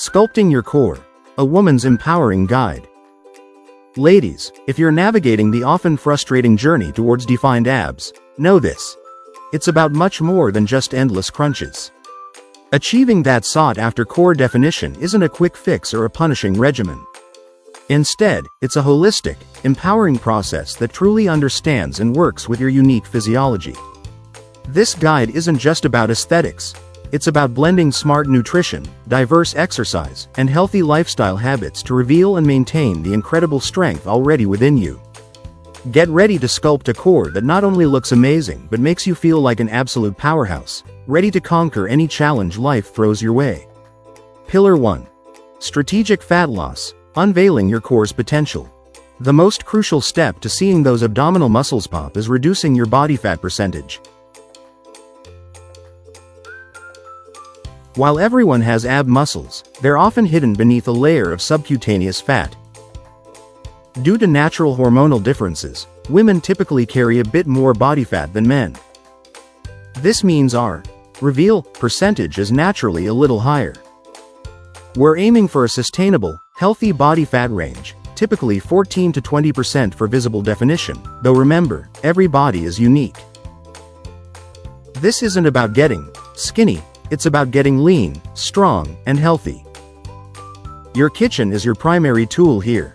Sculpting your core, a woman's empowering guide. Ladies, if you're navigating the often frustrating journey towards defined abs, know this. It's about much more than just endless crunches. Achieving that sought-after core definition isn't a quick fix or a punishing regimen. Instead, it's a holistic, empowering process that truly understands and works with your unique physiology. This guide isn't just about aesthetics. It's about blending smart nutrition, diverse exercise, and healthy lifestyle habits to reveal and maintain the incredible strength already within you. Get ready to sculpt a core that not only looks amazing but makes you feel like an absolute powerhouse, ready to conquer any challenge life throws your way. Pillar 1. Strategic fat loss, unveiling your core's potential. The most crucial step to seeing those abdominal muscles pop is reducing your body fat percentage. While everyone has ab muscles, they're often hidden beneath a layer of subcutaneous fat. Due to natural hormonal differences, women typically carry a bit more body fat than men. This means our reveal percentage is naturally a little higher. We're aiming for a sustainable, healthy body fat range, typically 14 to 20% for visible definition, though remember, every body is unique. This isn't about getting skinny. It's about getting lean, strong, and healthy. Your kitchen is your primary tool here.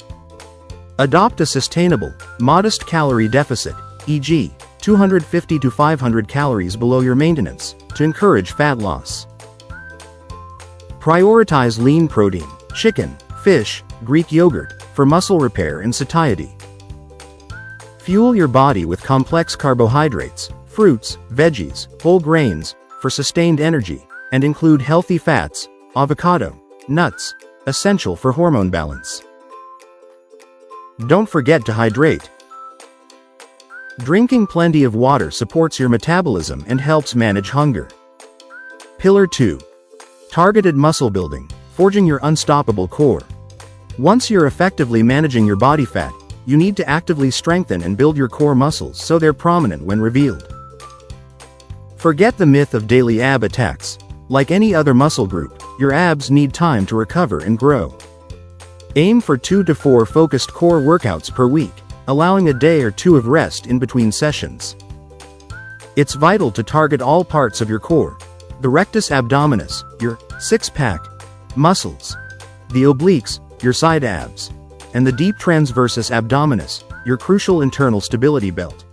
Adopt a sustainable, modest calorie deficit, e.g., 250 to 500 calories below your maintenance, to encourage fat loss. Prioritize lean protein, chicken, fish, Greek yogurt, for muscle repair and satiety. Fuel your body with complex carbohydrates, fruits, veggies, whole grains, for sustained energy, and include healthy fats, avocado, nuts, essential for hormone balance. Don't forget to hydrate. Drinking plenty of water supports your metabolism and helps manage hunger. Pillar 2. Targeted muscle building, forging your unstoppable core. Once you're effectively managing your body fat, you need to actively strengthen and build your core muscles so they're prominent when revealed. Forget the myth of daily ab attacks. Like any other muscle group, your abs need time to recover and grow. Aim for 2 to 4 focused core workouts per week, allowing a day or two of rest in between sessions. It's vital to target all parts of your core: the rectus abdominis, your six-pack muscles; the obliques, your side abs; and the deep transversus abdominis, your crucial internal stability belt.